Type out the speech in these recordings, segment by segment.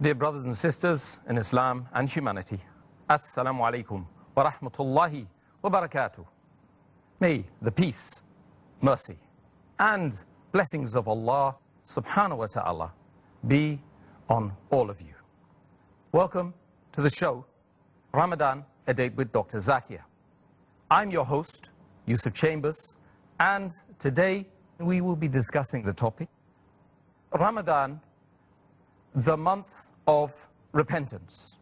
Dear brothers and sisters in Islam and humanity, Assal-mo-alaikum wa rahmatullahi wa barakatuh. May the peace, mercy, and blessings of Allah subhanahu wa ta'ala be on all of you. Welcome to the show, Ramadan, a date with Dr. Zakir. I'm your host, Yusuf Chambers, and today we will be discussing the topic, Ramadan, the month of repentance.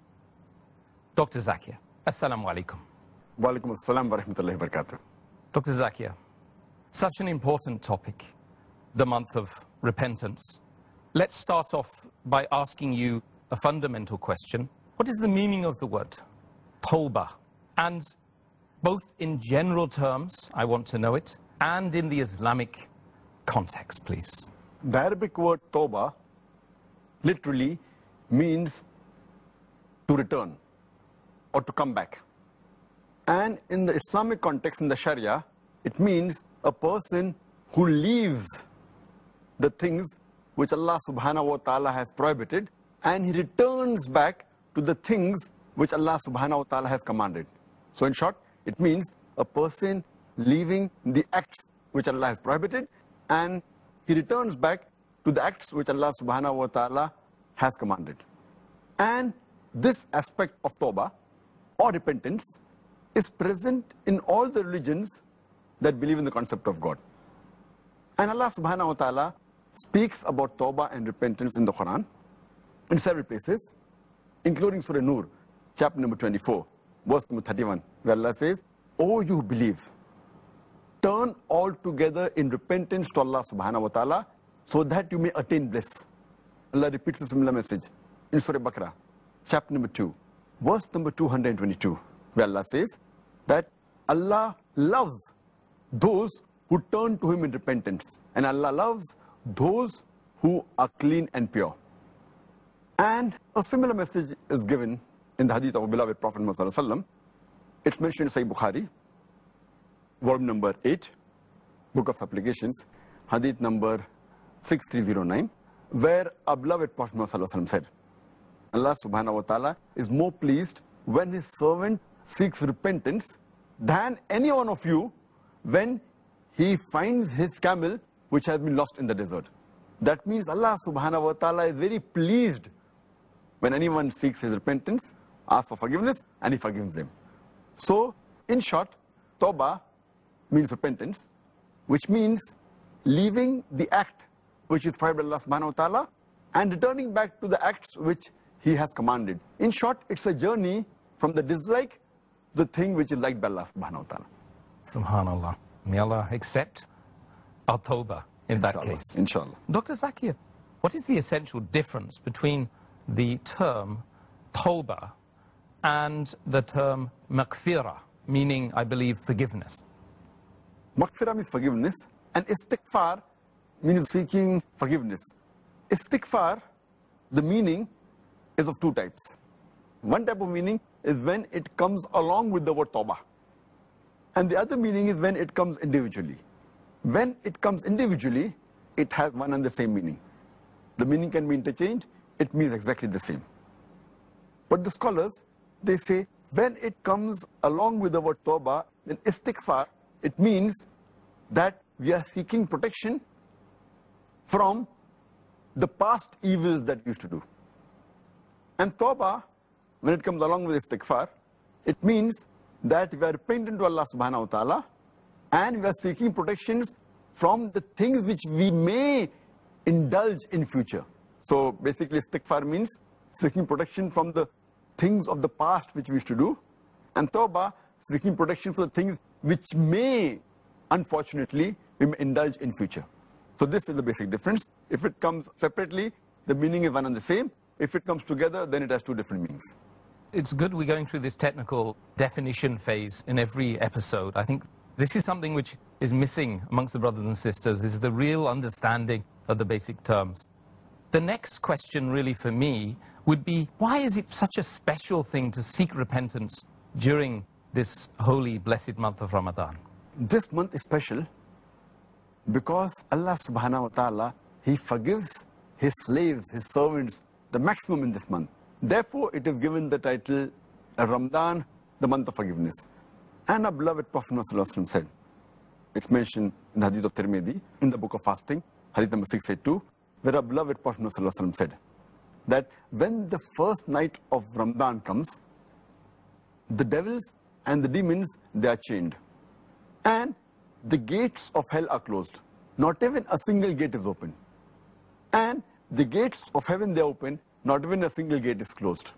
Dr. Zakir, Assal-mo-alaikum. Wa alaikum assalam wa rahmatullahi wa barakatuh. Dr. Zakir, such an important topic, the month of repentance. Let's start off by asking you a fundamental question. What is the meaning of the word tawbah? And both in general terms, I want to know it, and in the Islamic context, please. The Arabic word tawbah literally means to return or to come back. And in the Islamic context, in the Sharia, it means a person who leaves the things which Allah subhanahu wa ta'ala has prohibited, and he returns back to the things which Allah subhanahu wa ta'ala has commanded. So in short, it means a person leaving the acts which Allah has prohibited, and he returns back to the acts which Allah subhanahu wa ta'ala has commanded. And this aspect of tawbah or repentance is present in all the religions that believe in the concept of God. And Allah subhanahu wa ta'ala speaks about tawbah and repentance in the Quran in several places, including Surah Nur, chapter number 24, verse number 31, where Allah says, "O you who believe, turn altogether in repentance to Allah subhanahu wa ta'ala so that you may attain bliss." Allah repeats a similar message in Surah Baqarah, chapter number 2, verse number 222, where Allah says that Allah loves those who turn to Him in repentance, and Allah loves those who are clean and pure. And a similar message is given in the hadith of our beloved Prophet Muhammad sallallahu alaihi wasallam. It's mentioned in Sahih Bukhari, volume number 8, Book of Applications, hadith number 6309, where our beloved Prophet Muhammad sallallahu alaihi wasallam said, Allah subhanahu wa ta'ala is more pleased when his servant seeks repentance than any one of you when he finds his camel which has been lost in the desert. That means Allah subhanahu wa ta'ala is very pleased when anyone seeks his repentance, asks for forgiveness, and he forgives them. So, in short, tawbah means repentance, which means leaving the act which is prohibited by Allah subhanahu wa ta'ala and returning back to the acts which He has commanded. In short, it's a journey from the dislike to the thing which is liked by Allah subhanahu wa ta'ala. Subhanallah. May Allah accept our tawbah in that case. Inshallah. Dr. Zakir, what is the essential difference between the term tawbah and the term maghfirah, meaning, I believe, forgiveness? Maghfirah means forgiveness, and istighfar means seeking forgiveness. Istighfar, the meaning is of two types. One type of meaning is when it comes along with the word tawbah, and the other meaning is when it comes individually. When it comes individually, it has one and the same meaning. The meaning can be interchanged, it means exactly the same. But the scholars, they say, when it comes along with the word tawbah, then istighfar, it means that we are seeking protection from the past evils that we used to do. And tawbah, when it comes along with istighfar, it means that we are repentant to Allah subhanahu wa ta'ala, and we are seeking protections from the things which we may indulge in future. So basically istighfar means seeking protection from the things of the past which we used to do, and tawbah, seeking protection from the things which may, unfortunately, we may indulge in future. So this is the basic difference. If it comes separately, the meaning is one and the same. If it comes together, then it has two different meanings. It's good we're going through this technical definition phase in every episode. I think this is something which is missing amongst the brothers and sisters. This is the real understanding of the basic terms. The next question really for me would be, why is it such a special thing to seek repentance during this holy, blessed month of Ramadan? This month is special because Allah subhanahu wa ta'ala, He forgives His slaves, His servants, the maximum in this month. Therefore, it is given the title Ramadan, the month of forgiveness. And our beloved Prophet ﷺ said, it's mentioned in the hadith of Tirmidhi, in the book of fasting, hadith number 682, where our beloved Prophet ﷺ said that when the first night of Ramadan comes, the devils and the demons, they are chained. And the gates of hell are closed. Not even a single gate is open. And the gates of heaven, they are open. Not even a single gate is closed.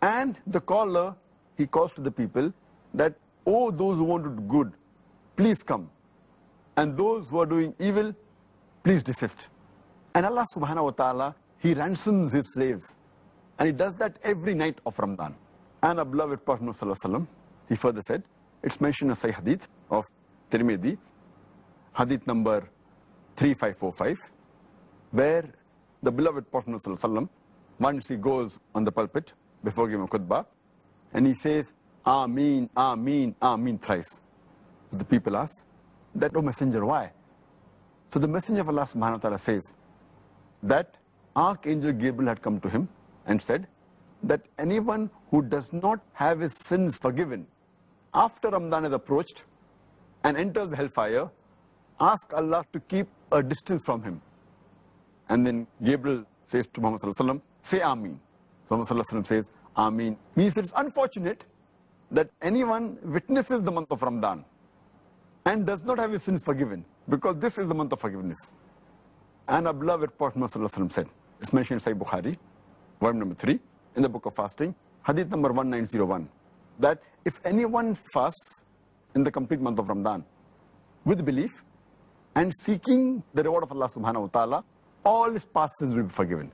And the caller, he calls to the people that, oh, those who want to do good, please come. And those who are doing evil, please desist. And Allah subhanahu wa ta'ala, he ransoms his slaves. And he does that every night of Ramadan. And our beloved Prophet sallallahu alaihi wasallam, he further said, it's mentioned in Sahih Hadith of Tirmidhi, Hadith number 3545, where the beloved Prophet sallallahu alaihi wasallam, once he goes on the pulpit before giving a khutbah, and he says, Ameen, Ameen, Ameen thrice. So the people ask, that, oh messenger, why? So the messenger of Allah subhanahu wa ta'ala says that Archangel Gabriel had come to him and said that anyone who does not have his sins forgiven after Ramadan is approached and enters the hellfire, ask Allah to keep a distance from him. And then Gabriel says to Muhammad sallallahu alaihi wasallam, say Ameen. So Muhammad sallallahu alaihi wasallam says Ameen. Means it's unfortunate that anyone witnesses the month of Ramadan and does not have his sins forgiven, because this is the month of forgiveness. And our beloved Prophet sallallahu alaihi wasallam said, it's mentioned in Sahih Bukhari, volume number 3, in the book of fasting, hadith number 1901, that if anyone fasts in the complete month of Ramadan with belief and seeking the reward of Allah subhanahu wa ta'ala, all his past sins will be forgiven.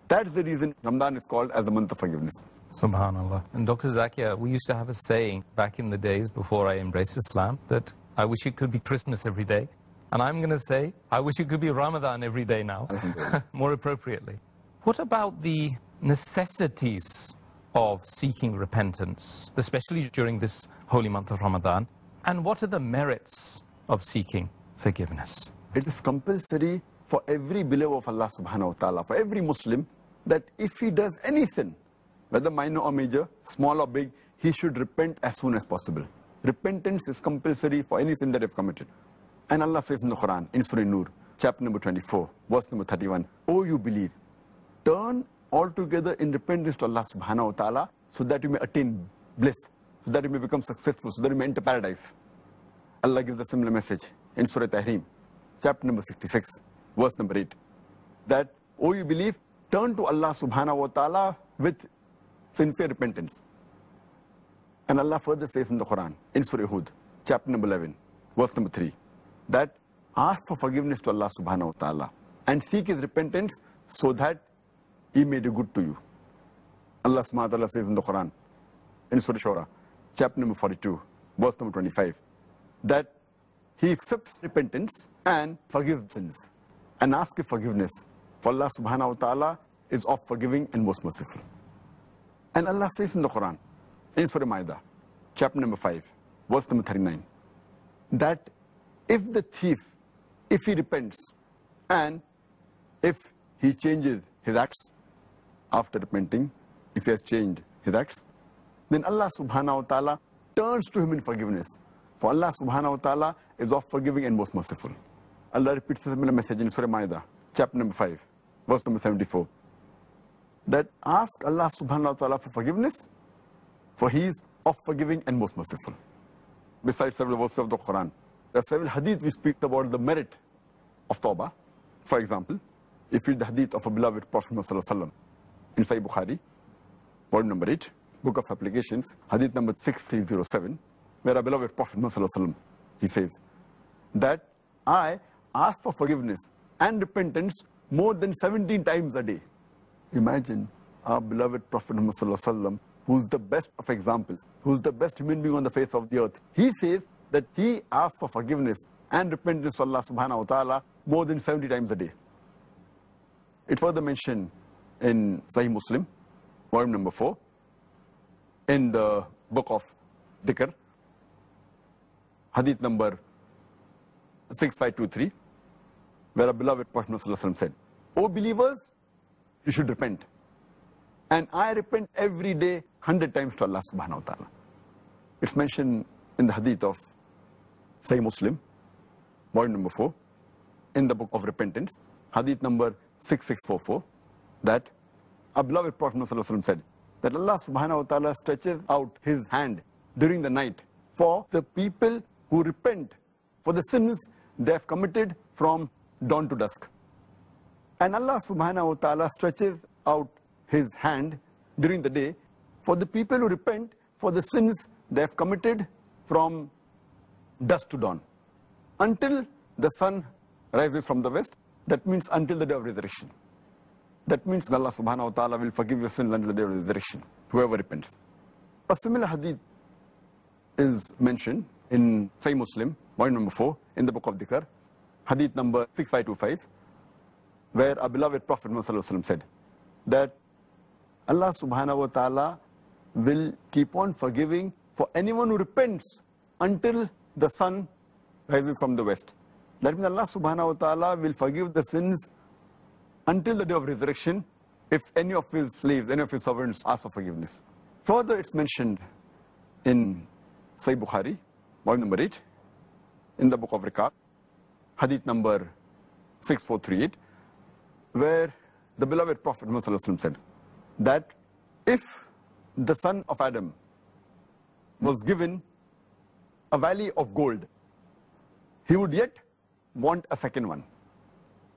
That's the reason Ramadan is called as the month of forgiveness. Subhanallah. And Dr. Zakir, we used to have a saying back in the days before I embraced Islam that I wish it could be Christmas every day. And I'm going to say, I wish it could be Ramadan every day now, more appropriately. What about the necessities of seeking repentance, especially during this holy month of Ramadan? And what are the merits of seeking forgiveness? It is compulsory for every believer of Allah subhanahu wa ta'ala, for every Muslim, that if he does any sin, whether minor or major, small or big, he should repent as soon as possible. Repentance is compulsory for any sin that you've committed. And Allah says in the Quran, in Surah Nur, chapter number 24, verse number 31, oh, you believe, turn altogether in repentance to Allah subhanahu wa ta'ala, so that you may attain bliss, so that you may become successful, so that you may enter paradise. Allah gives a similar message in Surah Tahrim, chapter number 66, verse number 8, that, oh, you believe, turn to Allah subhanahu wa ta'ala with sincere repentance. And Allah further says in the Quran, in Surah Hud, chapter number 11, verse number 3, that ask for forgiveness to Allah subhanahu wa ta'ala and seek his repentance so that he may do good to you. Allah subhanahu wa ta'ala says in the Quran, in Surah Shura, chapter number 42, verse number 25, that he accepts repentance and forgives sins and asks for forgiveness. For Allah subhanahu wa ta'ala is of forgiving and most merciful. And Allah says in the Quran, in Surah Ma'idah, chapter number 5, verse number 39, that if the thief, if he repents and if he changes his acts after repenting, if he has changed his acts, then Allah subhanahu wa ta'ala turns to him in forgiveness. For Allah subhanahu wa ta'ala is of forgiving and most merciful. Allah repeats a similar message in Surah Ma'idah, chapter number 5, verse number 74, that ask Allah subhanahu wa ta'ala for forgiveness, for he is of forgiving and most merciful. Besides several verses of the Quran, there are several hadith which speak about the merit of tawbah. For example, if you read the hadith of a beloved Prophet sallallahu alaihi wasallam in Sahih Bukhari, volume number 8, book of applications, hadith number 6307, where a beloved Prophet sallallahu alaihi wasallam, he says that I ask for forgiveness and repentance more than 17 times a day. Imagine our beloved Prophet sallallahu alaihi wasallam, who's the best of examples, who's the best human being on the face of the earth. He says that he asks for forgiveness and repentance to Allah subhanahu wa ta'ala more than 70 times a day. It further mentioned in Sahih Muslim, volume number 4, in the book of Dhikr, hadith number 6523, where a beloved Prophet ﷺ said, O believers, you should repent. and I repent every day 100 times to Allah subhanahu wa ta'ala. It's mentioned in the hadith of Sahih Muslim, volume number 4, in the book of repentance, hadith number 6644, that our beloved Prophet ﷺ said that Allah subhanahu wa ta'ala stretches out his hand during the night for the people who repent for the sins they have committed from dawn to dusk. And Allah subhanahu wa ta'ala stretches out his hand during the day for the people who repent for the sins they have committed from dusk to dawn, until the sun rises from the west. That means until the day of resurrection. That means Allah subhanahu wa ta'ala will forgive your sins until the day of resurrection, whoever repents. A similar hadith is mentioned in Sahih Muslim, volume number 4, in the book of Dhikr, hadith number 6525, where our beloved Prophet ﷺ said that Allah subhanahu wa ta'ala will keep on forgiving for anyone who repents until the sun rises from the west. That means Allah subhanahu wa ta'ala will forgive the sins until the day of resurrection if any of his slaves, any of his servants ask for forgiveness. Further, it's mentioned in Sahih Bukhari, volume number 8, in the book of Riqaq, hadith number 6438, where the beloved Prophet ﷺ said that if the son of Adam was given a valley of gold, he would yet want a second one.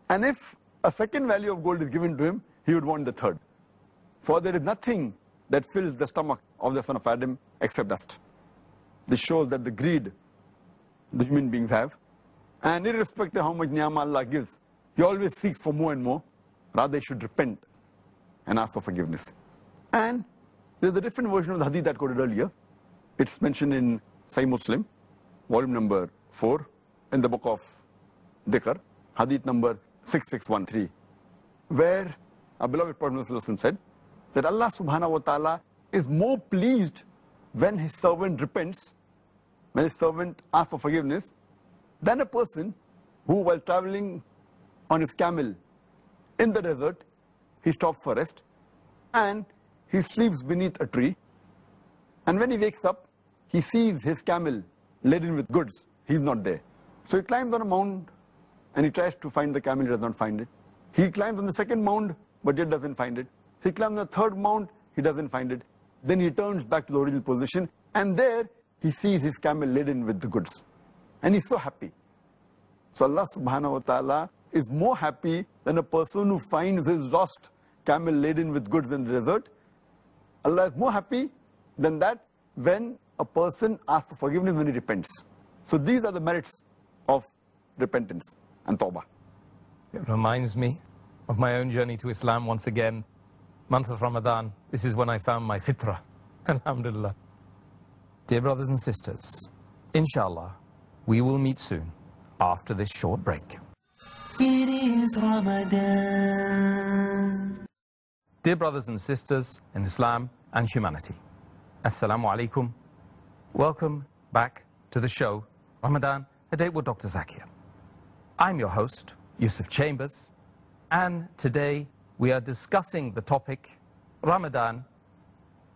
And if a second valley of gold is given to him, he would want the third. For there is nothing that fills the stomach of the son of Adam except dust. This shows that the greed the human beings have, and irrespective of how much ni'mah Allah gives, he always seeks for more and more. Rather, he should repent and ask for forgiveness. And there's a different version of the hadith that I quoted earlier. It's mentioned in Sahih Muslim, volume number 4, in the book of Dhikr, hadith number 6613, where our beloved Prophet ﷺ said that Allah subhanahu wa ta'ala is more pleased when his servant repents, when his servant asks for forgiveness, than a person who, while traveling on his camel in the desert, he stops for rest and he sleeps beneath a tree, and when he wakes up, he sees his camel laden with goods. He's not there. So he climbs on a mound and he tries to find the camel, he does not find it. He climbs on the second mound, but yet doesn't find it. He climbs on the third mound, he doesn't find it. Then he turns back to the original position, and there he sees his camel laden with the goods. And he's so happy. So Allah subhanahu wa ta'ala is more happy than a person who finds his lost camel laden with goods in the desert. Allah is more happy than that when a person asks for forgiveness when he repents. So these are the merits of repentance and tawbah. It reminds me of my own journey to Islam once again. Month of Ramadan, this is when I found my fitrah. Alhamdulillah. Dear brothers and sisters, inshallah, we will meet soon after this short break. It is Ramadan. Dear brothers and sisters in Islam and humanity, Assal-mo-alaikum. Welcome back to the show, Ramadan, A Date with Dr. Zakir. I'm your host, Yusuf Chambers, and today we are discussing the topic, Ramadan,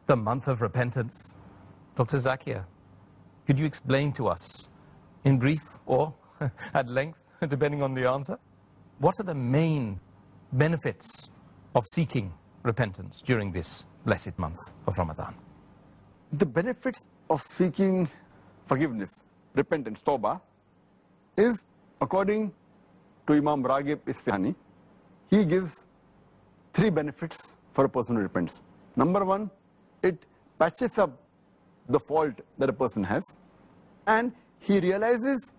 the month of repentance. Dr. Zakir, could you explain to us, in brief or at length, depending on the answer, what are the main benefits of seeking repentance during this blessed month of Ramadan? The benefits of seeking forgiveness, repentance, tawbah, is according to Imam Raghib Isfahani. He gives 3 benefits for a person who repents. Number 1, it patches up the fault that a person has, and he realizes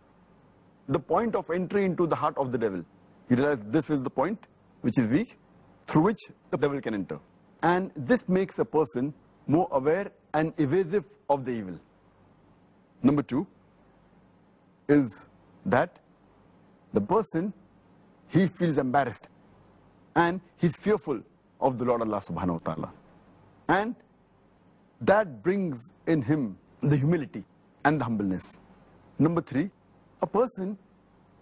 the point of entry into the heart of the devil. He realizes this is the point which is weak, through which the devil can enter. And this makes a person more aware and evasive of the evil. Number 2 is that the person, he feels embarrassed and he's fearful of the Lord Allah subhanahu wa ta'ala. And that brings in him the humility and the humbleness. Number 3, a person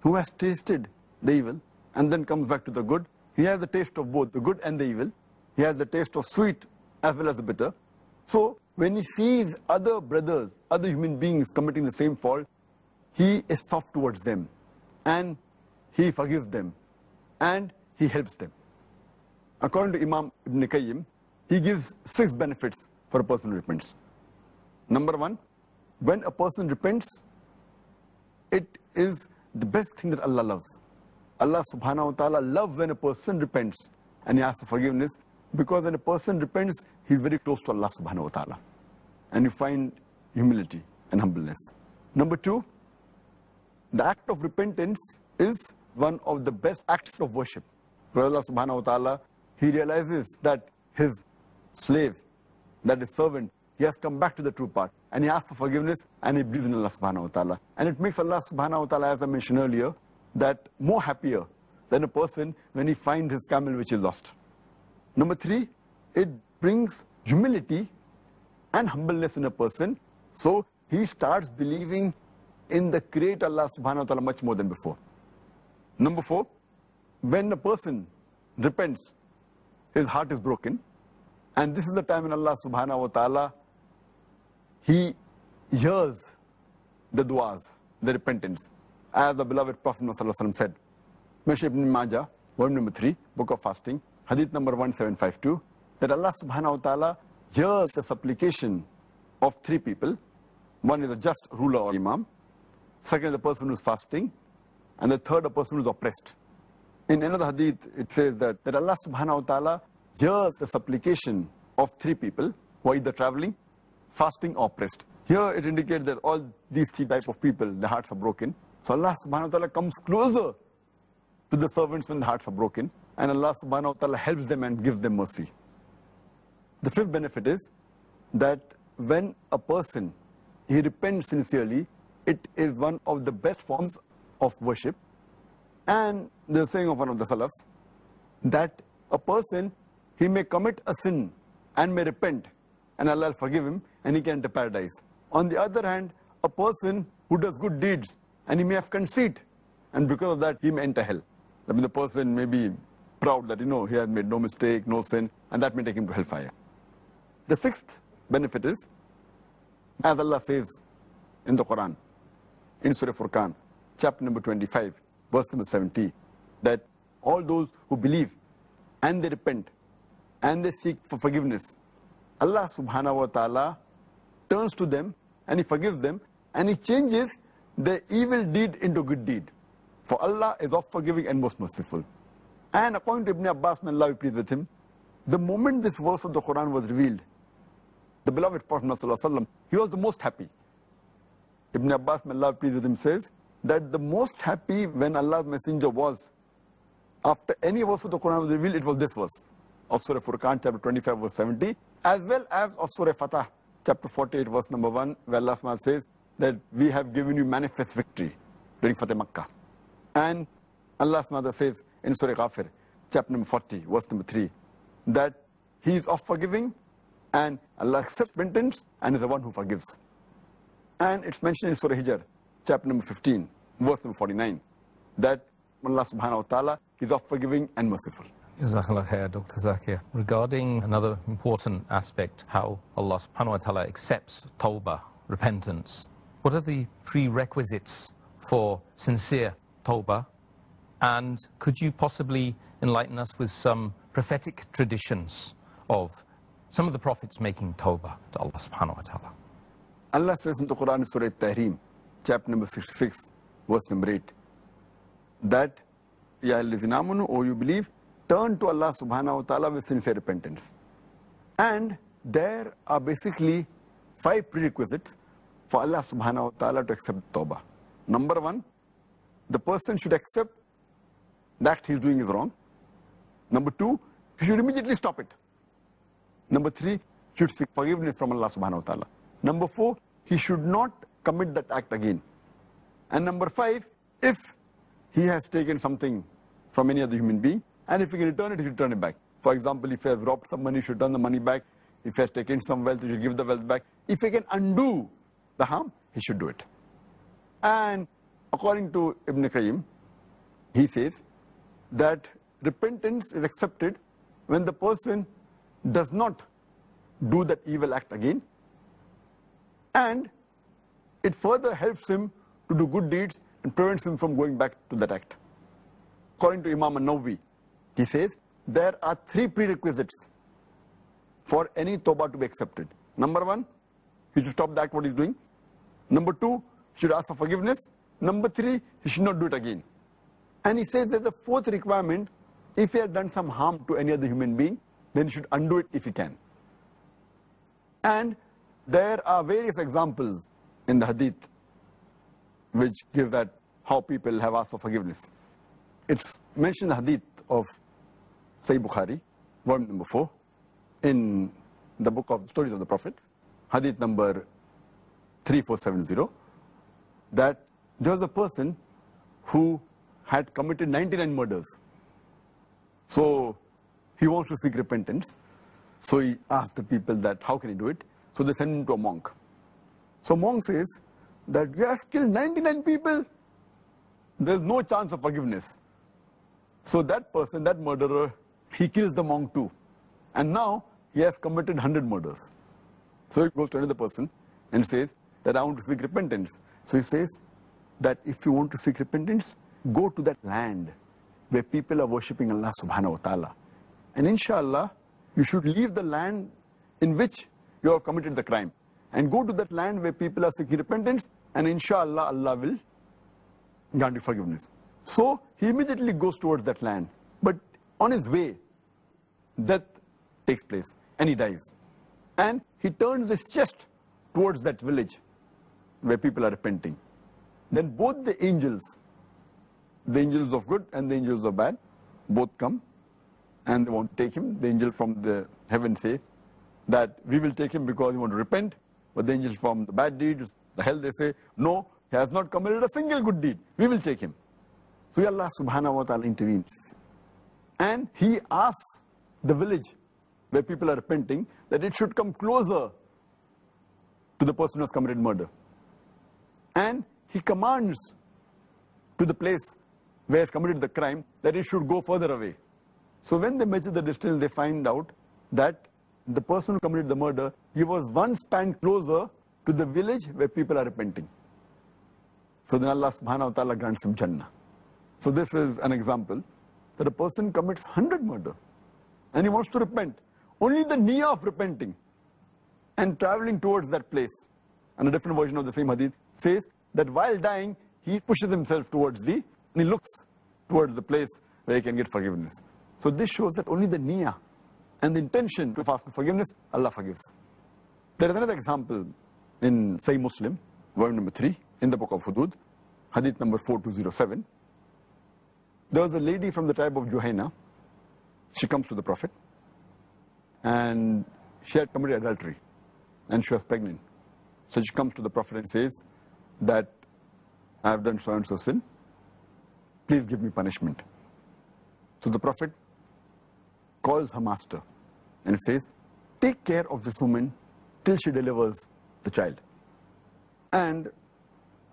who has tasted the evil and then comes back to the good, he has the taste of both the good and the evil, he has the taste of sweet as well as the bitter. So when he sees other brothers, other human beings committing the same fault, he is soft towards them and he forgives them and he helps them. According to Imam Ibn Qayyim, he gives 6 benefits for a person who repents. Number 1, when a person repents, it is the best thing that Allah loves. Allah subhanahu wa ta'ala loves when a person repents and he asks for forgiveness, because when a person repents, he is very close to Allah subhanahu wa ta'ala. And you find humility and humbleness. Number 2, the act of repentance is one of the best acts of worship. Where Allah subhanahu wa ta'ala, he realizes that his slave, that his servant, he has come back to the true path and he asks for forgiveness and he believes in Allah subhanahu wa ta'ala. And it makes Allah subhanahu wa ta'ala, as I mentioned earlier, that more happier than a person when he finds his camel which is lost. Number 3, it brings humility and humbleness in a person. So he starts believing in the great Allah subhanahu wa ta'ala much more than before. Number 4, when a person repents, his heart is broken. And this is the time when Allah subhanahu wa ta'ala, he hears the du'as, the repentance. As the beloved Prophet ﷺ said, Mashab ibn Majah, volume number 3, book of fasting, hadith number 1752, that Allah subhanahu wa ta'ala hears the supplication of 3 people. One is a just ruler or imam, second is the person who is fasting, and the third a person who is oppressed. In another hadith, it says that Allah subhanahu wa ta'ala hears the supplication of 3 people who are either traveling, fasting or oppressed. Here it indicates that all these 3 types of people, their hearts are broken. So Allah subhanahu wa ta'ala comes closer to the servants when the hearts are broken, and Allah subhanahu wa ta'ala helps them and gives them mercy. The 5th benefit is that when a person, he repents sincerely, it is one of the best forms of worship. And the saying of one of the Salafs, that a person, he may commit a sin and may repent, and Allah will forgive him and he can enter paradise. On the other hand, a person who does good deeds and he may have conceit, and because of that he may enter hell. I mean, the person may be proud that, he has made no mistake, no sin, and that may take him to hellfire. The 6th benefit is, as Allah says in the Quran, in Surah Furqan, chapter number 25, verse number 70, that all those who believe and they repent and they seek for forgiveness, Allah subhanahu wa ta'ala turns to them and he forgives them and he changes their evil deed into good deed. For Allah is oft forgiving and most merciful. And according to Ibn Abbas, may Allah be pleased with him, the moment this verse of the Quran was revealed, the beloved Prophet ﷺ, he was the most happy. Ibn Abbas, may Allah be pleased with him, says that the most happy when Allah's messenger was, after any verse of the Quran was revealed, it was this verse of Surah Furqan, chapter 25, verse 70, as well as of Surah Fatah, chapter 48, verse number 1, where Allah says that we have given you manifest victory during Fateh Makkah. And Allah says in Surah Ghafir, chapter number 40, verse number 3, that he is oft forgiving and Allah accepts repentance and is the one who forgives. And it's mentioned in Surah Hijr, chapter number 15, verse number 49, that Allah subhanahu wa ta'ala is oft forgiving and merciful. Jazakallah khair, Dr. Zakir. Regarding another important aspect, how Allah subhanahu wa ta'ala accepts tawbah, repentance, what are the prerequisites for sincere tawbah? And could you possibly enlighten us with some prophetic traditions of some of the prophets making tawbah to Allah subhanahu wa ta'ala? Allah says in the Quran, Surah Tahrim, chapter number 66, verse number 8, that, Ya allazina amanu, O you believe, turn to Allah subhanahu wa ta'ala with sincere repentance. And there are basically 5 prerequisites for Allah subhanahu wa ta'ala to accept tawbah. Number 1, the person should accept that he is doing is wrong. Number 2, he should immediately stop it. Number 3, should seek forgiveness from Allah subhanahu wa ta'ala. Number 4, he should not commit that act again. And number 5, if he has taken something from any other human being, and if he can return it, he should return it back. For example, if he has robbed some money, he should return the money back. If he has taken some wealth, he should give the wealth back. If he can undo the harm, he should do it. And according to Ibn Qayyim, he says that repentance is accepted when the person does not do that evil act again, and it further helps him to do good deeds and prevents him from going back to that act. According to Imam An-Nawawi, he says there are 3 prerequisites for any tawbah to be accepted. Number 1, he should stop the act what he's doing. Number 2, he should ask for forgiveness. Number 3, he should not do it again. And he says there's a 4th requirement: if he has done some harm to any other human being, then he should undo it if he can. And there are various examples in the hadith which give that how people have asked for forgiveness. It's mentioned in the hadith of Sahih Bukhari, volume number 4, in the book of Stories of the Prophets, hadith number 3470, that there was a person who had committed 99 murders. So he wants to seek repentance. So he asked the people that how can he do it? So they send him to a monk. So monk says that you have killed 99 people. There's no chance of forgiveness. So that person, that murderer, he kills the monk too. And now he has committed 100 murders. So he goes to another person and says that I want to seek repentance. So he says that if you want to seek repentance, go to that land where people are worshipping Allah subhanahu wa ta'ala. And inshallah, you should leave the land in which you have committed the crime and go to that land where people are seeking repentance, and inshallah, Allah will grant you forgiveness. So he immediately goes towards that land. But on his way, death takes place and he dies. And he turns his chest towards that village where people are repenting. Then both the angels of good and the angels of bad, both come and they want to take him. The angels from the heaven say that we will take him because we want to repent. But the angels from the bad deeds, the hell, they say, no, he has not committed a single good deed. We will take him. So Allah subhanahu wa ta'ala intervenes. And he asks the village where people are repenting that it should come closer to the person who has committed murder. And he commands to the place where he has committed the crime that it should go further away. So when they measure the distance, they find out that the person who committed the murder, he was one span closer to the village where people are repenting. So then Allah subhanahu wa ta'ala grants him Jannah. So this is an example that a person commits 100 murder and he wants to repent. Only the niyyah of repenting and traveling towards that place. And a different version of the same hadith says that while dying, he pushes himself towards and he looks towards the place where he can get forgiveness. So this shows that only the niyyah and the intention to ask for forgiveness, Allah forgives. There is another example in Sahih Muslim, volume number 3, in the book of Hudud, hadith number 4207. There was a lady from the tribe of Juhayna. She comes to the Prophet and she had committed adultery and she was pregnant. So she comes to the Prophet and says that I have done so and so sin. Please give me punishment. So the Prophet calls her master and says, take care of this woman till she delivers the child. And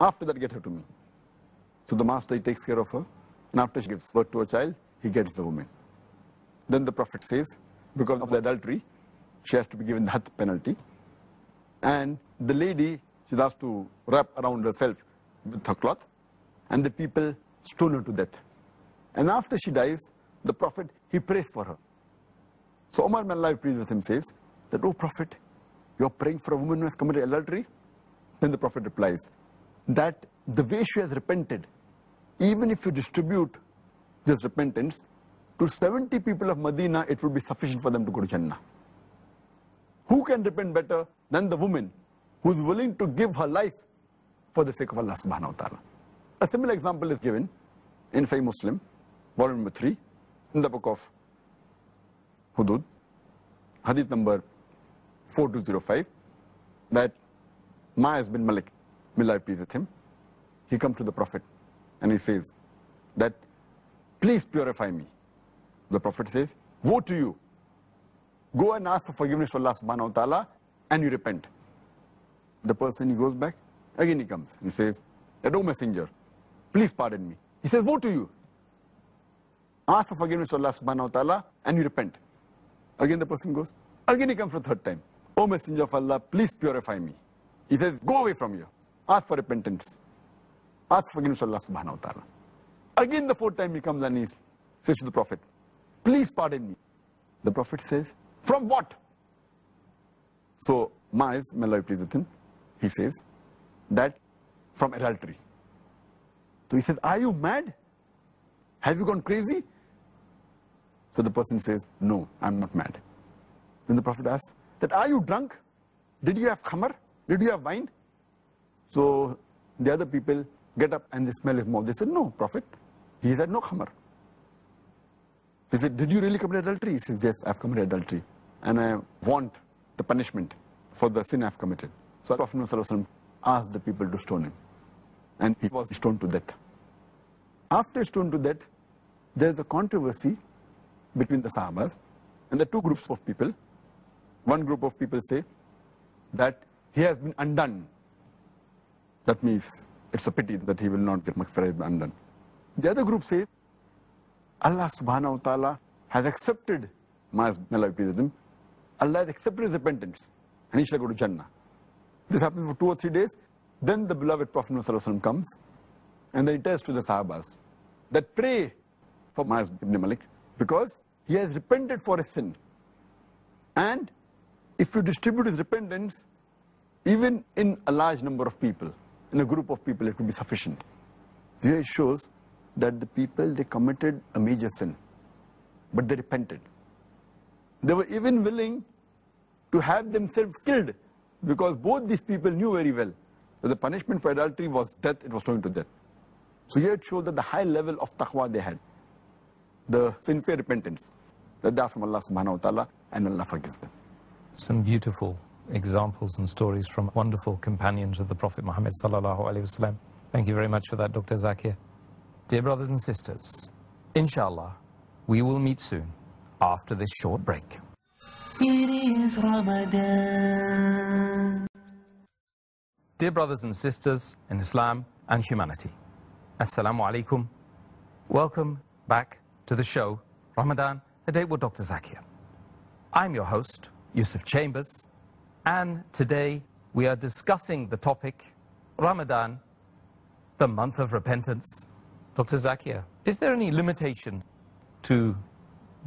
after that, get her to me. So the master, he takes care of her. And after she gives birth to a child, he gets the woman. Then the Prophet says, because of the adultery, she has to be given the hadd penalty. And the lady, she's asked to wrap around herself with her cloth. And the people stone her to death. And after she dies, the Prophet, he prays for her. So Umar bin Allah, pleased with him, says that, oh Prophet, you're praying for a woman who has committed adultery? Then the Prophet replies that the way she has repented, even if you distribute this repentance to 70 people of Medina, it will be sufficient for them to go to Jannah. Who can repent better than the woman who is willing to give her life for the sake of Allah subhanahu wa ta'ala? A similar example is given in Sahih Muslim, volume number 3, in the book of Hudud, hadith number 4205, that Ma'az bin Malik, may Allah be pleased with him, he comes to the Prophet and he says that, please purify me. The Prophet says, woe to you. Go and ask for forgiveness for Allah subhanahu wa ta'ala and you repent. The person, he goes back, again he comes and says, that, O messenger, please pardon me. He says, woe to you. Ask for forgiveness for Allah subhanahu wa ta'ala and you repent. Again the person goes. Again he comes for the third time. O Messenger of Allah, please purify me. He says, go away from here. Ask for repentance. Ask for forgiveness of Allah subhanahu wa ta'ala. Again the fourth time he comes and he says to the Prophet, please pardon me. The Prophet says, from what? So Ma'az, may Allah be pleased with him, he says that from adultery. So he says, are you mad? Have you gone crazy? So the person says, no, I'm not mad. Then the Prophet asks, that are you drunk? Did you have khamar? Did you have wine? So the other people get up and they smell his mouth. They said, no, Prophet. He had no khamar. He said, did you really commit adultery? He says, yes, I've committed adultery. And I want the punishment for the sin I've committed. So Prophet ﷺ asked the people to stone him. And he was stoned to death. After stoned to death, there's a controversy between the Sahabas. And the two groups of people. One group of people say that he has been undone. That means it's a pity that he will not get maghfirah undone. The other group says Allah subhanahu wa ta'ala has accepted Ma'az, may Allah be pleased with him. Allah has accepted his repentance and he shall go to Jannah. This happens for 2 or 3 days. Then the beloved Prophet ﷺ comes and then he tells to the Sahabas that pray for Ma'az ibn Malik because he has repented for his sin. And if you distribute his repentance, even in a large number of people, in a group of people, it will be sufficient. Here it shows that the people, they committed a major sin, but they repented. They were even willing to have themselves killed because both these people knew very well that the punishment for adultery was death, it was going to death. So here it shows that the high level of taqwa they had, the sincere repentance, that they are from Allah subhanahu wa ta'ala and Allah forgives them. Some beautiful examples and stories from wonderful companions of the Prophet Muhammad sallallahu alaihi wasallam. Thank you very much for that, Dr. Zakir. Dear brothers and sisters, inshallah, we will meet soon after this short break. It is Ramadan. Dear brothers and sisters in Islam and humanity, Assal-mo-alaikum. Welcome back to the show, Ramadan, A Date with Dr. Zakir. I'm your host, Yusuf Chambers, and today we are discussing the topic, Ramadan, the month of repentance. Dr. Zakir, is there any limitation to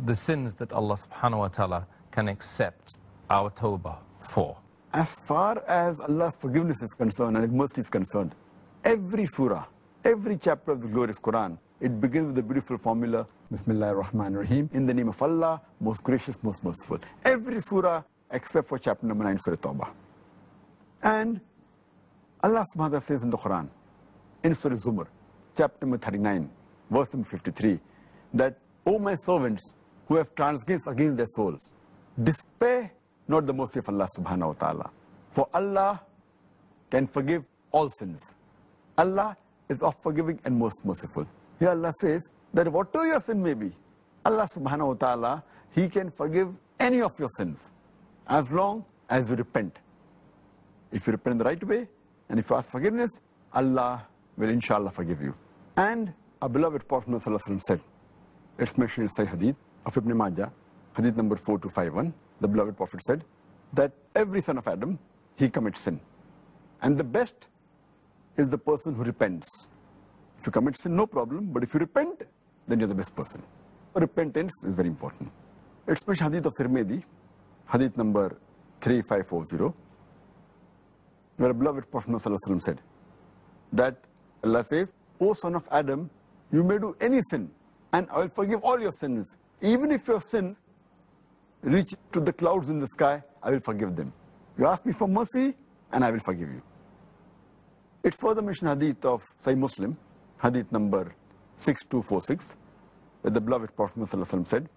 the sins that Allah subhanahu wa ta'ala can accept our tawbah for? As far as Allah's forgiveness is concerned and His mercy is concerned, every surah, every chapter of the glorious Quran, it begins with the beautiful formula, Bismillahir Rahmanir Rahim, in the name of Allah, most gracious, most merciful. Every surah except for chapter number 9, Surah Tawbah. And Allah subhanahu wa ta'ala says in the Quran, in Surah Zumar, chapter number 39, verse number 53, that, O my servants who have transgressed against their souls, despair not the mercy of Allah subhanahu wa ta'ala. For Allah can forgive all sins. Allah is of forgiving and most merciful. Here Allah says that whatever your sin may be, Allah subhanahu wa ta'ala, He can forgive any of your sins as long as you repent. If you repent the right way and if you ask forgiveness, Allah will inshallah forgive you. And our beloved Prophet ﷺ said, it's mentioned in Sahih Hadith of Ibn Majah, Hadith number 4251, the beloved Prophet said that every son of Adam, he commits sin. And the best is the person who repents. If you commit sin, no problem, but if you repent, then you're the best person. Repentance is very important. It's mentioned Hadith of Tirmidhi, Hadith number 3540, where the beloved Prophet ﷺ said that Allah says, O son of Adam, you may do any sin, and I will forgive all your sins. Even if your sins reach to the clouds in the sky, I will forgive them. You ask me for mercy, and I will forgive you. It's further mentioned Hadith of Sahih Muslim, Hadith number 6246, where the beloved Prophet ﷺ said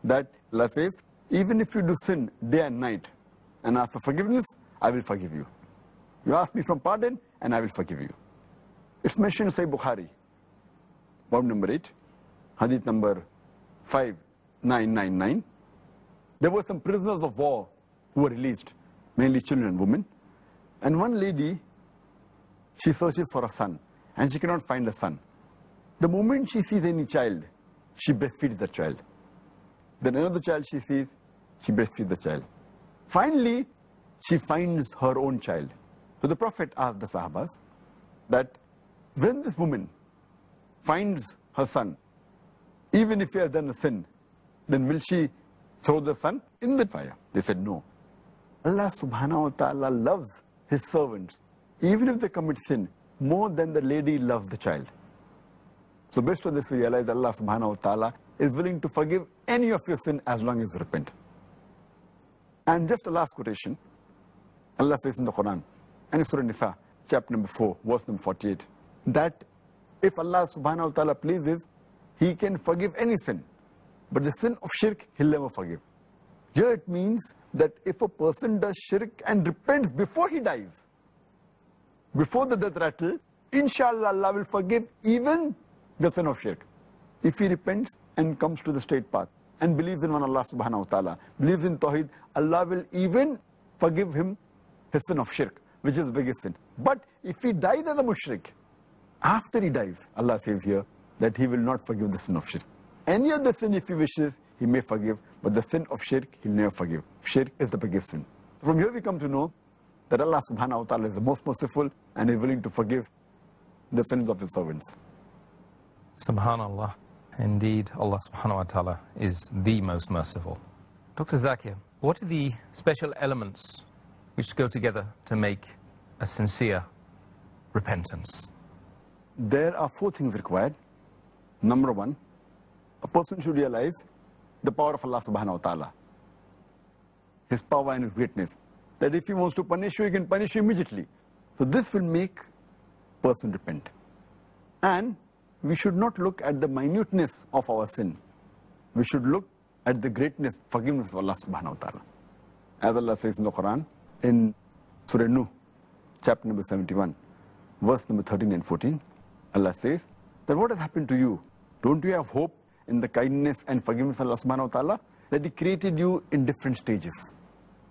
that Allah says, even if you do sin day and night, and ask for forgiveness, I will forgive you. You ask me for pardon, and I will forgive you. It's mentioned in Sahih Bukhari, volume number 8, Hadith number 5999. There were some prisoners of war who were released, mainly children and women. And one lady, she searches for a son, and she cannot find a son. The moment she sees any child, she breastfeeds the child. Then another child she sees, she breastfeeds the child. Finally, she finds her own child. So the Prophet asked the Sahabas that when this woman finds her son, even if he has done a sin, then will she throw the son in the fire? They said no. Allah subhanahu wa ta'ala loves his servants, even if they commit sin, more than the lady loves the child. So based on this, we realize Allah subhanahu wa ta'ala is willing to forgive any of your sin as long as you repent. And just the last quotation, Allah says in the Quran, and in Surah Nisa, chapter number 4, verse number 48, that if Allah subhanahu wa ta'ala pleases, he can forgive any sin, but the sin of shirk, he'll never forgive. Here it means that if a person does shirk and repents before he dies, before the death rattle, inshallah Allah will forgive even the sin of shirk. If he repents and comes to the straight path and believes in one Allah subhanahu wa ta'ala, believes in Tawheed, Allah will even forgive him his sin of shirk, which is the biggest sin. But if he died as a mushrik, after he dies, Allah says here that he will not forgive the sin of shirk. Any other sin, if he wishes, he may forgive, but the sin of shirk, he'll never forgive. Shirk is the biggest sin. From here we come to know that Allah subhanahu wa ta'ala is the most merciful and is willing to forgive the sins of his servants. Subhanallah. Indeed, Allah subhanahu wa ta'ala is the most merciful. Dr. Zakir, what are the special elements which go together to make a sincere repentance? There are 4 things required. Number 1, a person should realize the power of Allah subhanahu wa ta'ala, his power and his greatness, that if he wants to punish you, he can punish you immediately. So this will make a person repent. And we should not look at the minuteness of our sin. We should look at the greatness, forgiveness of Allah subhanahu wa ta'ala. As Allah says in the Quran, in Surah Nuh, chapter number 71, verse number 13 and 14, Allah says that what has happened to you? Don't you have hope in the kindness and forgiveness of Allah subhanahu wa ta'ala? That He created you in different stages.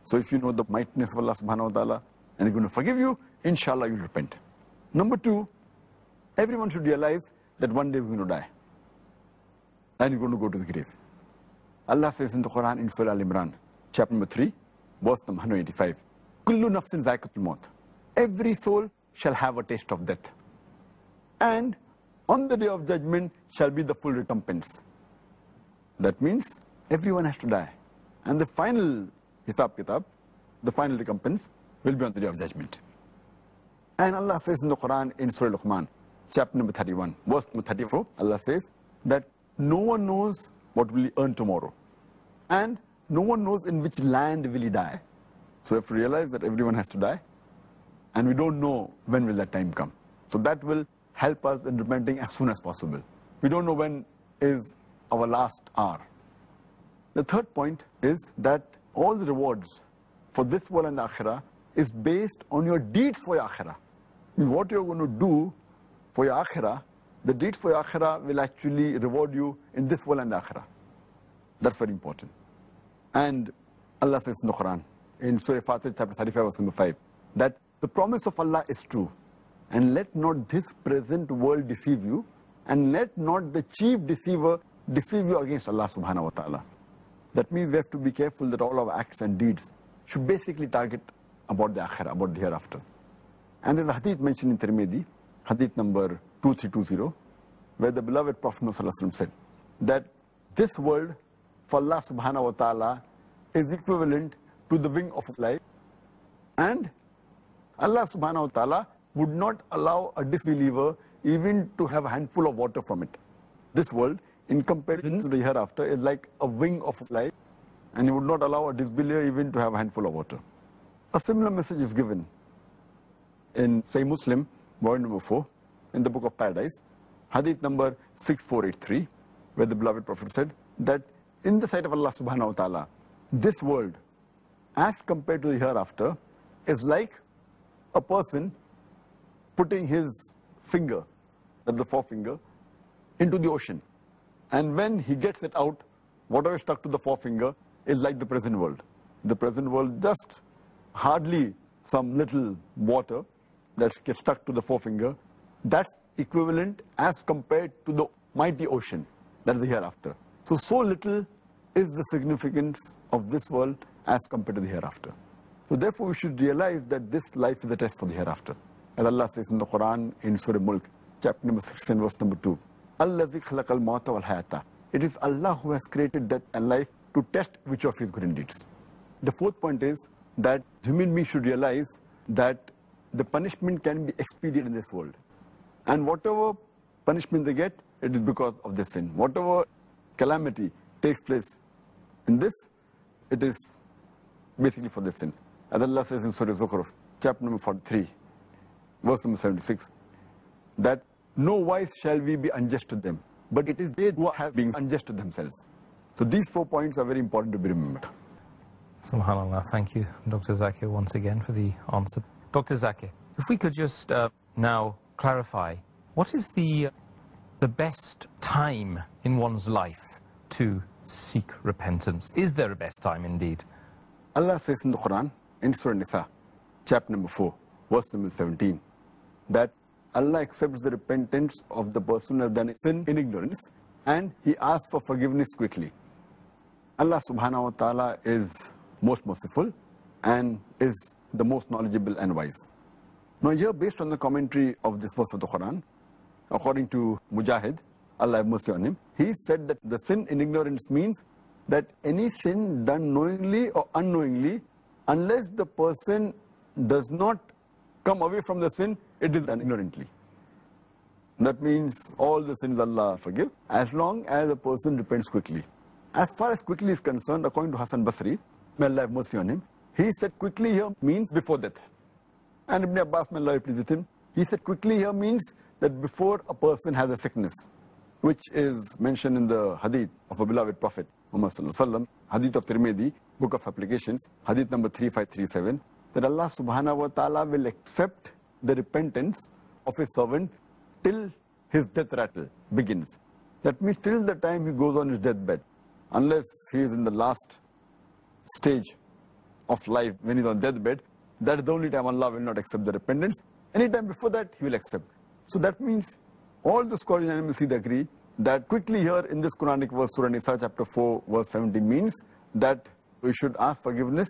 So if you know the mightiness of Allah subhanahu wa ta'ala and He's going to forgive you, inshallah you'll repent. Number 2, everyone should realize that one day he's going to die. And he's going to go to the grave. Allah says in the Quran in Surah Al-Imran, chapter number 3, verse number 185, Kullu nafsin zaikatul maut. Every soul shall have a taste of death. And on the day of judgment shall be the full recompense. That means everyone has to die. And the final hisab kitab, the final recompense, will be on the day of judgment. And Allah says in the Quran in Surah Luqman, chapter number 31, verse number 34, Allah says that no one knows what will he earn tomorrow. And no one knows in which land will he die. So we have to realize that everyone has to die. And we don't know when will that time come. So that will help us in repenting as soon as possible. We don't know when is our last hour. The third point is that all the rewards for this world and the akhirah is based on your deeds for your akhirah. What you're going to do for your akhirah, the deeds for your akhirah will actually reward you in this world and the akhirah. That's very important. And Allah says in the Quran, in Surah Fatir, chapter 35, verse number 5, that the promise of Allah is true. And let not this present world deceive you, and let not the chief deceiver deceive you against Allah subhanahu wa ta'ala. That means we have to be careful that all our acts and deeds should basically target about the akhirah, about the hereafter. And there's a hadith mentioned in Tirmidhi, hadith number 2320, where the beloved Prophet ﷺ said that this world for Allah subhanahu wa ta'ala is equivalent to the wing of a fly, and Allah subhanahu wa ta'ala would not allow a disbeliever even to have a handful of water from it. This world, in comparison to the hereafter, is like a wing of a fly, and He would not allow a disbeliever even to have a handful of water. A similar message is given in Sahih Muslim, volume number 4, in the book of Paradise, hadith number 6483, where the beloved Prophet said that in the sight of Allah subhanahu wa ta'ala, this world, as compared to the hereafter, is like a person putting his finger, that's the forefinger, into the ocean. And when he gets it out, whatever is stuck to the forefinger is like the present world. The present world, just hardly some little water that gets stuck to the forefinger, that's equivalent as compared to the mighty ocean, that is the hereafter. So little is the significance of this world as compared to the hereafter. So therefore we should realize that this life is a test for the hereafter. As Allah says in the Quran in Surah Mulk, chapter number 16, verse number 2. Allazi khalaqal mawta wal hayata. It is Allah who has created death and life to test which of his good deeds. The fourth point is that human beings should realize that the punishment can be expedient in this world. And whatever punishment they get, it is because of their sin. Whatever calamity takes place in this, it is basically for their sin. As Allah says in Surah Zukhruf, chapter number 43, verse number 76, that no wise shall we be unjust to them, but it is they who have been unjust to themselves. So these 4 points are very important to be remembered. SubhanAllah. Thank you, Dr. Zakir, once again for the answer. Dr. Zakir, if we could just now clarify, what is the best time in one's life to seek repentance? Is there a best time indeed? Allah says in the Quran, in Surah Nisa, chapter number 4, verse number 17, that Allah accepts the repentance of the person who has done sin in ignorance, and he asks for forgiveness quickly. Allah subhanahu wa ta'ala is most merciful and is the most knowledgeable and wise. Now here, based on the commentary of this verse of the Quran, according to Mujahid, Allah have mercy on him, he said that the sin in ignorance means that any sin done knowingly or unknowingly, unless the person does not come away from the sin, it is done ignorantly. That means all the sins Allah forgive, as long as the person repents quickly. As far as quickly is concerned, according to Hassan Basri, may Allah have mercy on him, he said quickly here means before death. And Ibn Abbas, may Allah be pleased with him, he said quickly here means that before a person has a sickness, which is mentioned in the hadith of a beloved Prophet, Muhammad Sallallahu Alaihi Wasallam, hadith of Tirmidhi, book of applications, hadith number 3537, that Allah subhanahu wa ta'ala will accept the repentance of his servant till his death rattle begins. That means till the time he goes on his deathbed, unless he is in the last stage of life when he is on deathbed, that is the only time Allah will not accept the repentance. Anytime before that, he will accept. So that means all the scholars unanimously agree that quickly here in this Quranic verse, Surah Nisa chapter 4 verse 17 means that we should ask forgiveness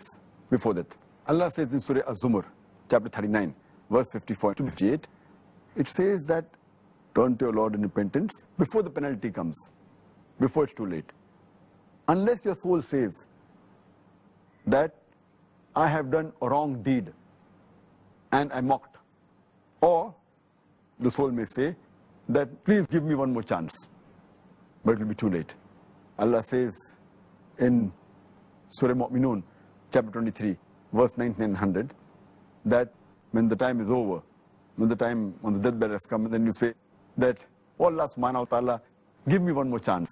before that. Allah says in Surah Az-Zumar chapter 39 verse 54 to 58, it says that turn to your Lord in repentance before the penalty comes, before it's too late. Unless your soul says that I have done a wrong deed and I mocked, or the soul may say that please give me one more chance, but it will be too late. Allah says in Surah Mu'minun chapter 23 verse 9900 that when the time is over, when the time on the deathbed has come, and then you say that, oh Allah subhanahu wa ta'ala, give me one more chance.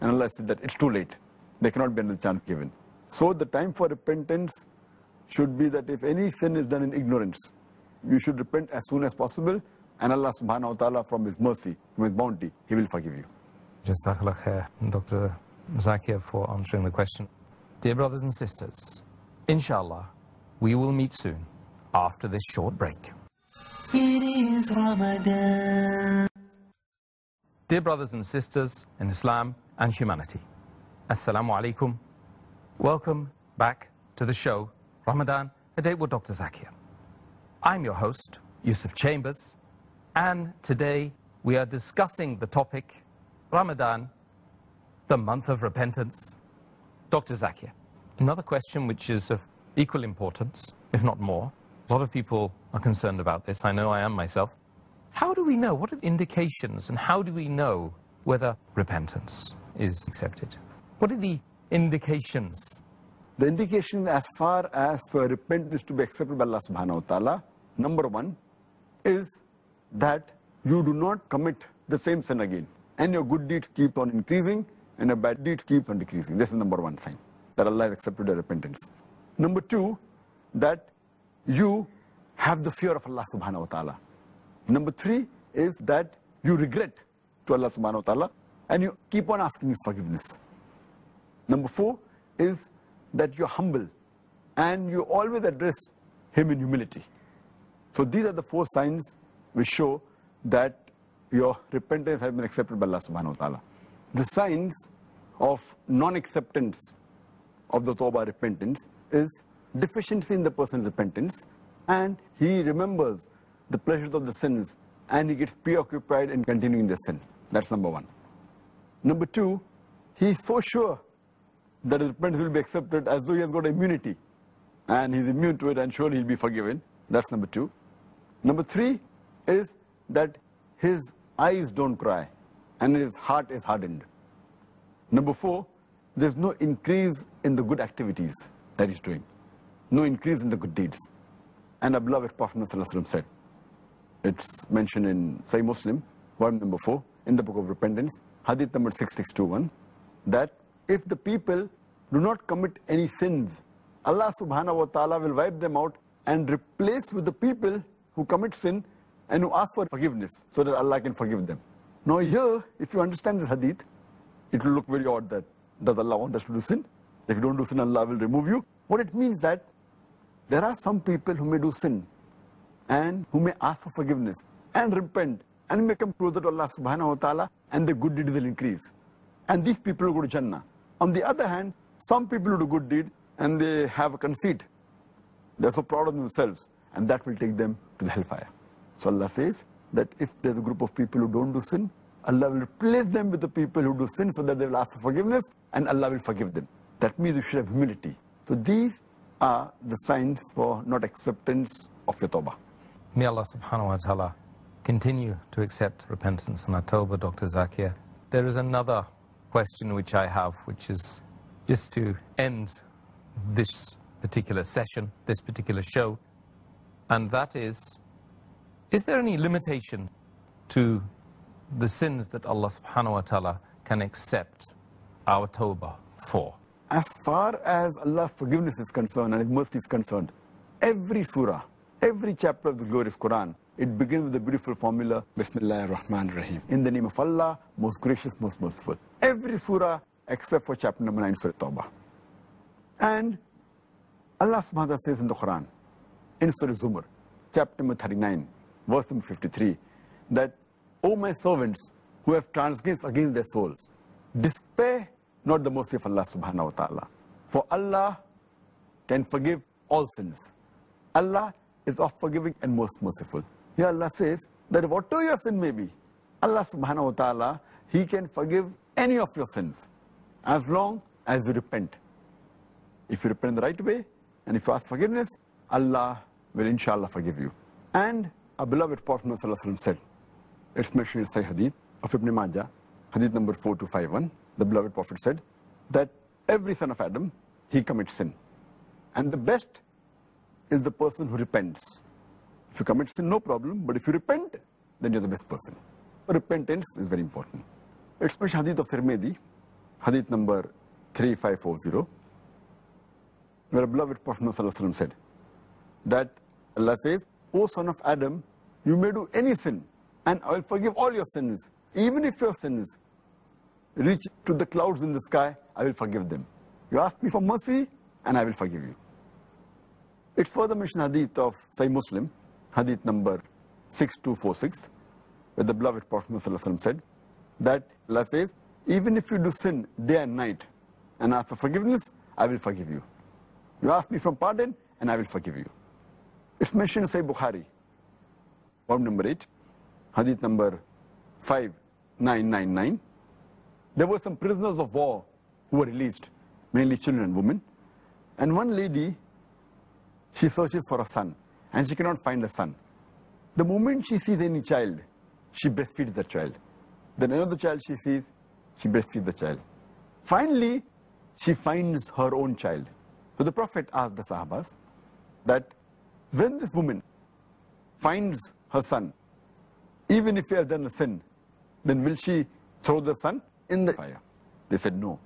And Allah said that it's too late. There cannot be another chance given. So the time for repentance should be that if any sin is done in ignorance, you should repent as soon as possible, and Allah subhanahu wa ta'ala, from his mercy, from his bounty, he will forgive you. Jazakallah khair, Dr. Zakir, for answering the question. Dear brothers and sisters, inshallah, we will meet soon after this short break. It is Ramadan. Dear brothers and sisters in Islam and humanity, Assal-mo-alaikum. Welcome back to the show, Ramadan, A Date with Dr. Zakir. I'm your host, Yusuf Chambers, and today we are discussing the topic, Ramadan, the month of repentance. Dr. Zakir, another question which is of equal importance, if not more. A lot of people are concerned about this. I know I am myself. How do we know? What are the indications, and how do we know whether repentance is accepted? What are the indications? The indication as far as repentance to be accepted by Allah subhanahu wa ta'ala, number one, is that you do not commit the same sin again, and your good deeds keep on increasing and your bad deeds keep on decreasing. This is number one sign that Allah has accepted your repentance. Number two, that you have the fear of Allah subhanahu wa ta'ala. Number three is that you regret to Allah subhanahu wa ta'ala and you keep on asking his forgiveness. Number four is that you're humble and you always address him in humility. So these are the four signs which show that your repentance has been accepted by Allah subhanahu wa ta'ala. The signs of non-acceptance of the Tawbah repentance is deficiency in the person's repentance, and he remembers the pleasures of the sins and he gets preoccupied in continuing the sin. That's number one. Number two, he's so sure that his repentance will be accepted as though he has got immunity and he's immune to it and surely he'll be forgiven. That's number two. Number three is that his eyes don't cry and his heart is hardened. Number four, there's no increase in the good activities that he's doing. No increase in the good deeds. And our beloved Prophet ﷺ said, it's mentioned in Sahih Muslim, volume number 4, in the book of repentance, hadith number 6621, that if the people do not commit any sins, Allah subhanahu wa ta'ala will wipe them out and replace with the people who commit sin and who ask for forgiveness so that Allah can forgive them. Now here, if you understand this hadith, it will look very odd that does Allah want us to do sin? If you don't do sin, Allah will remove you. What it means that there are some people who may do sin and who may ask for forgiveness and repent and may come closer to Allah subhanahu wa ta'ala and the good deeds will increase. And these people will go to Jannah. On the other hand, some people who do good deed and they have a conceit. They're so proud of themselves and that will take them to the hellfire. So Allah says that if there's a group of people who don't do sin, Allah will replace them with the people who do sin so that they will ask for forgiveness and Allah will forgive them. That means you should have humility. So these are the signs for not acceptance of your tawbah. May Allah subhanahu wa ta'ala continue to accept repentance and our tawbah, Dr. Zakir. There is another question which I have, which is just to end this particular session, this particular show, and that is there any limitation to the sins that Allah subhanahu wa ta'ala can accept our tawbah for? As far as Allah's forgiveness is concerned and His mercy is concerned, every surah, every chapter of the glorious Quran, it begins with the beautiful formula, Bismillahir Rahmanir Rahim. In the name of Allah, most gracious, most merciful. Every surah except for chapter number 9, Surah Tawbah. And Allah subhanahu wa ta'ala says in the Quran, in Surah Zumar, chapter number 39, verse number 53, that, O my servants who have transgressed against their souls, despair not the mercy of Allah subhanahu wa ta'ala. For Allah can forgive all sins. Allah is of forgiving and most merciful. Here Allah says that whatever your sin may be, Allah subhanahu wa ta'ala, He can forgive any of your sins as long as you repent. If you repent the right way and if you ask forgiveness, Allah will inshallah forgive you. And our beloved Prophet ﷺ said, it's mentioned in Sahih Hadith of Ibn Majah, Hadith number 4251, the beloved Prophet said that every son of Adam, he commits sin. And the best is the person who repents. If you commit sin, no problem, but if you repent, then you're the best person. Repentance is very important. It's mentioned Hadith of Tirmidhi, Hadith number 3540, where a beloved Prophet ﷺ said that Allah says, O son of Adam, you may do any sin, and I will forgive all your sins. Even if your sins reach to the clouds in the sky, I will forgive them. You ask me for mercy, and I will forgive you. It's further mentioned Hadith of Sahih Muslim, Hadith number 6246, where the beloved Prophet ﷺ said that Allah says, even if you do sin day and night, and ask for forgiveness, I will forgive you. You ask me for pardon, and I will forgive you. It's mentioned in Sahih Bukhari, volume number 8, Hadith number 5999. There were some prisoners of war who were released, mainly children and women. And one lady, she searches for a son, and she cannot find a son. The moment she sees any child, she breastfeeds the child. Then another child she sees, she breastfeeds the child. Finally, she finds her own child. So the Prophet asked the Sahabas that when this woman finds her son, even if he has done a sin, then will she throw the son in the fire? They said no.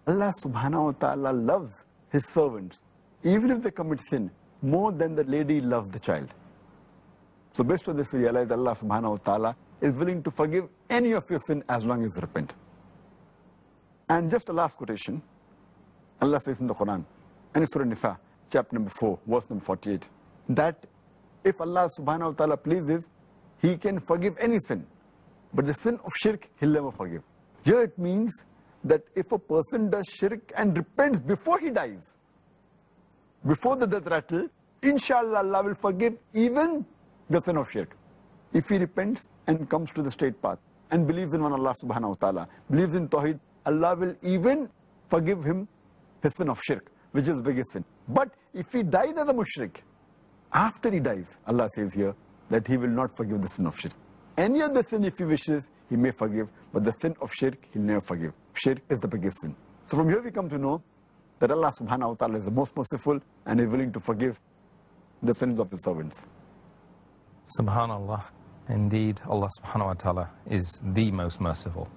Allah subhanahu wa ta'ala loves His servants, even if they commit sin, more than the lady loves the child. So based on this, we realize Allah subhanahu wa ta'ala is willing to forgive any of your sin as long as you repent. And just a last quotation, Allah says in the Quran, and in Surah Nisa, chapter number 4, verse number 48, that if Allah subhanahu wa ta'ala pleases, He can forgive any sin, but the sin of shirk, He'll never forgive. Here it means that if a person does shirk and repents before he dies, before the death rattle, inshallah Allah will forgive even the sin of shirk. If he repents and comes to the straight path and believes in one Allah subhanahu wa ta'ala, believes in Tawheed, Allah will even forgive him his sin of shirk, which is the biggest sin. But if he dies as a mushrik, after he dies, Allah says here that he will not forgive the sin of shirk. Any other sin, if he wishes, he may forgive, but the sin of shirk, he'll never forgive. Shirk is the biggest sin. So from here we come to know that Allah subhanahu wa ta'ala is the most merciful and is willing to forgive the sins of his servants. Subhanallah. Indeed, Allah subhanahu wa ta'ala is the most merciful.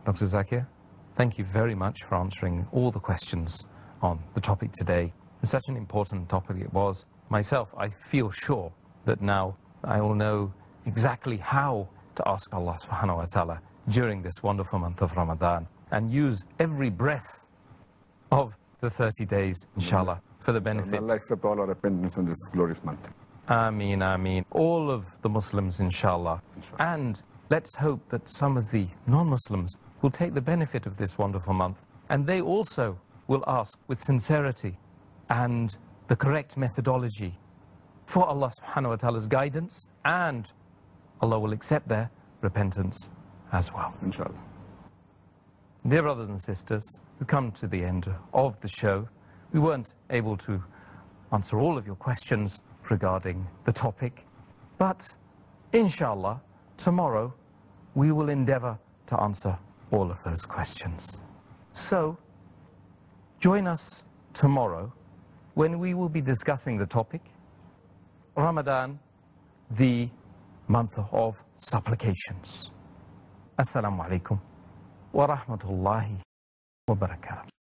Dr. Zakir, thank you very much for answering all the questions on the topic today. It's such an important topic it was. Myself, I feel sure that now I will know exactly how to ask Allah subhanahu wa ta'ala during this wonderful month of Ramadan and use every breath of the 30 days, inshallah, for the benefit. Allah accept all our repentance in this glorious month. Ameen, ameen. All of the Muslims, inshallah. And let's hope that some of the non-Muslims will take the benefit of this wonderful month, and they also will ask with sincerity and the correct methodology for Allah subhanahu wa ta'ala's guidance, and Allah will accept their repentance as well. Inshallah. Dear brothers and sisters, we come to the end of the show. We weren't able to answer all of your questions regarding the topic, but inshallah, tomorrow we will endeavor to answer all of those questions. So, join us tomorrow when we will be discussing the topic, Ramadan, the month of supplications. Assalamu-alaikum wa rahmatullahi wa barakatuh.